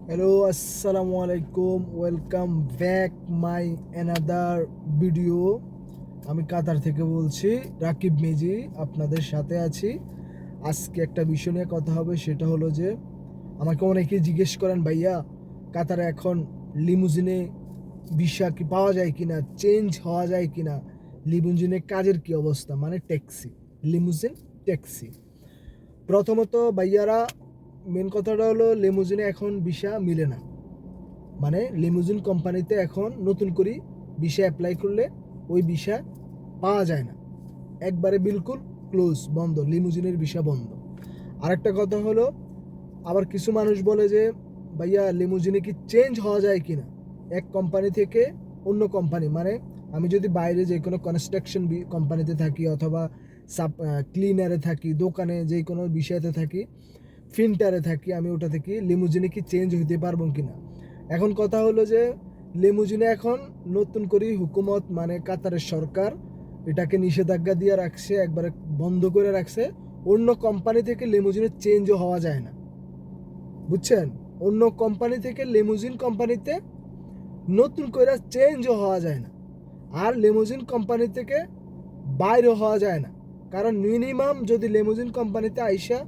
Hello, আসসালামু আলাইকুম। Welcome back my another video. আমি কাতার থেকে বলছি, রাকিব মেজি আপনাদের সাথে আছি। আজকে একটা বিষয় নিয়ে কথা হবে, সেটা হলো যে আমাকে অনেকেই জিজ্ঞেস করেন, ভাইয়া কাতারে এখন লিমুজিনে ভিসা কি পাওয়া যায় কিনা, চেঞ্জ হওয়া যায় কিনা, লিমুজিনে কাজের কি অবস্থা, মানে ট্যাক্সি, লিমুজিন ট্যাক্সি। প্রথমত ভাইয়ারা, মেন কথাটা হলো লিমুজিনে এখন ভিসা মিলে না। মানে লিমুজিন কোম্পানিতে এখন নতুন করে ভিসা অ্যাপ্লাই করলে ওই ভিসা পাওয়া যায় না, একবারে বিলকুল ক্লোজ, বন্ধ, লিমুজিনের ভিসা বন্ধ। আরেকটা কথা হলো, আবার কিছু মানুষ বলে যে ভাইয়া লিমুজিনে কি চেঞ্জ হওয়া যায় কি না এক কোম্পানি থেকে অন্য কোম্পানি, মানে আমি যদি বাইরে যে কোনো কনস্ট্রাকশন কোম্পানিতে থাকি অথবা ক্লিনারে থাকি, দোকানে যে কোনো বিষয়তে থাকি, ফিল্টারে থাকি, আমি ওটা থেকে লিমুজিনে কি চেঞ্জ হইতে পারবো কি না। এখন কথা হলো যে লিমুজিনে এখন নতুন করে হুকুমত, মানে কাতারের সরকার এটাকে নিষেধাজ্ঞা দিয়ে রাখছে, একবারে বন্ধ করে রাখছে। অন্য কোম্পানি থেকে লিমুজিনে চেঞ্জও হওয়া যায় না, বুঝছেন? অন্য কোম্পানি থেকে লিমুজিন কোম্পানিতে নতুন করে চেঞ্জও হওয়া যায় না, আর লিমুজিন কোম্পানি থেকে বাইরও হওয়া যায় না। কারণ মিনিমাম যদি লিমুজিন কোম্পানিতে আইসা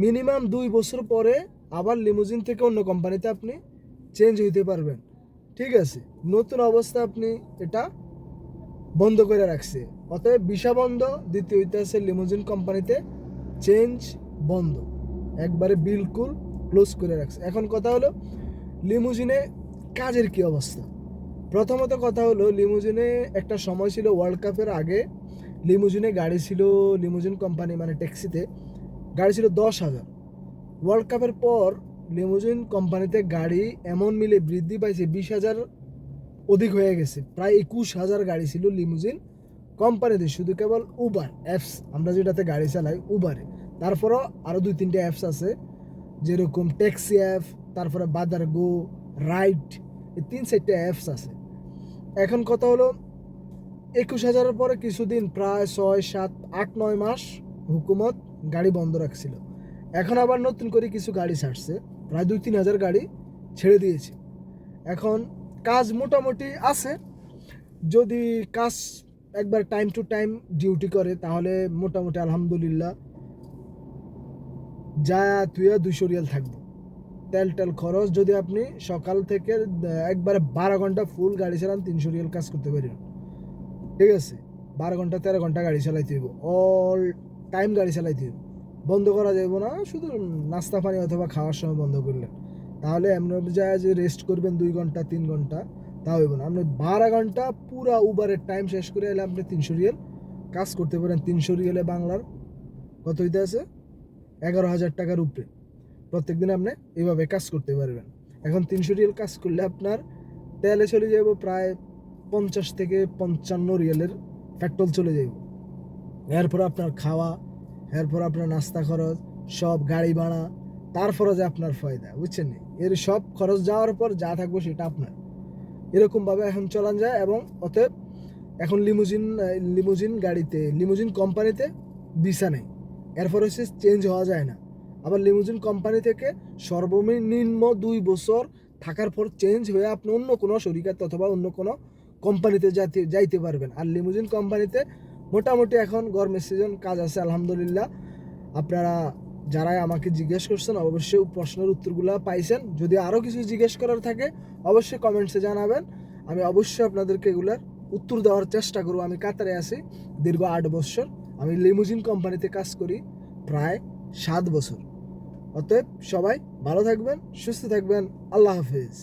মিনিমাম 2 বছর পরে আবার লিমুজিন থেকে অন্য কোম্পানিতে আপনি চেঞ্জ হইতে পারবেন। ঠিক আছে, নতুন অবস্থা আপনি এটা বন্ধ করে রাখছে। অতএব ভিসা বন্ধ, দ্বিতীয় হইতেছে লিমুজিন কোম্পানিতে চেঞ্জ বন্ধ, একবারে বিলকুল ক্লোজ করে রাখছে। এখন কথা হলো লিমুজিনে কাজের কি অবস্থা। প্রথমত কথা হলো, লিমুজিনে একটা সময় ছিল, ওয়ার্ল্ড কাপের আগে লিমুজিনে গাড়ি ছিল, লিমুজিন কোম্পানি মানে ট্যাক্সিতে গাড়ি ছিল 10,000। ওয়ার্ল্ড কাপের পর লিমুজিন কোম্পানিতে গাড়ি এমন মিলে বৃদ্ধি পাইছে, 20,000 অধিক হয়ে গেছে, প্রায় 21,000 গাড়ি ছিল লিমুজিন কোম্পানিতে, শুধু কেবল উবার অ্যাপস, আমরা যেটাতে গাড়ি চালাই উবারে। তারপরও আরও 2-3টে অ্যাপস আছে, যেরকম ট্যাক্সি অ্যাপ, তারপরে বাদার গো, রাইড, এই 3-4টে অ্যাপস আছে। এখন কথা হলো 21,000-এর পরে কিছুদিন, প্রায় 6-7-8-9 মাস হুকুমত গাড়ি বন্ধ রাখছিল। এখন আবার নতুন করে কিছু গাড়ি ছাড়ছে, প্রায় 2-3 হাজার গাড়ি ছেড়ে দিয়েছে। এখন কাজ মোটামুটি আছে, যদি কাজ একবার টাইম টু টাইম ডিউটি করে তাহলে মোটামুটি আলহামদুলিল্লাহ যা তুই 200 রিয়াল থাকবে। তেল খরচ যদি আপনি সকাল থেকে একবারে 12 ঘন্টা ফুল গাড়ি চালান, 300 রিয়াল কাজ করতে পারবেন। ঠিক আছে, 12 ঘন্টা 13 ঘন্টা গাড়ি চালাইতে হইব, অল টাইম গাড়ি চালাইতে হইব, বন্ধ করা যাইব না। শুধু নাস্তা পানি অথবা খাওয়ার সময় বন্ধ করলেন, তাহলে এমন যায় যে রেস্ট করবেন 2 ঘন্টা 3 ঘন্টা, তা হইব না। আপনি 12 ঘন্টা পুরা উবারের টাইম শেষ করে এলে আপনি 300 রিয়াল কাজ করতে পারেন। 300 রিয়ালে বাংলার কত হইতে আছে, 11,000 টাকার উপরে প্রত্যেক দিন আপনি এইভাবে কাজ করতে পারবেন। এখন 300 রিয়াল কাজ করলে আপনার তেলে চলে যাব প্রায় 50 থেকে 55 রিয়ালের পেট্রোল চলে যাইব। এরপর আপনার খাওয়া, এরপর আপনার নাস্তা খরচ, সব গাড়ি ভাড়া, তারপরে যে আপনার ফায়দা, বুঝছেন? এর সব খরচ যাওয়ার পর যা থাকবে সেটা আপনার। এরকমভাবে এখন চলান যায়। এবং অতএব এখন লিমুজিন গাড়িতে, লিমুজিন কোম্পানিতে ভিসা নেই, এরপর হচ্ছে চেঞ্জ হওয়া যায় না। আবার লিমুজিন কোম্পানি থেকে সর্বনিম্ন 2 বছর থাকার পর চেঞ্জ হয়ে আপনি অন্য কোনো শরিকাতে অথবা অন্য কোনো কোম্পানিতে যাইতে পারবেন। আর লিমুজিন কোম্পানিতে মোটামুটি এখন গরমের সিজন কাজ আছে আলহামদুলিল্লাহ। আপনারা যারা আমাকে জিজ্ঞেস করছেন অবশ্যই প্রশ্নের উত্তরগুলো পাইছেন। যদি আরও কিছু জিজ্ঞেস করার থাকে অবশ্যই কমেন্টসে জানাবেন, আমি অবশ্যই আপনাদেরকে এগুলার উত্তর দেওয়ার চেষ্টা করব। আমি কাতারে আছি দীর্ঘ 8 বছর, আমি লিমুজিন কোম্পানিতে কাজ করি প্রায় 7 বছর। অতএব সবাই ভালো থাকবেন, সুস্থ থাকবেন, আল্লাহ হাফিজ।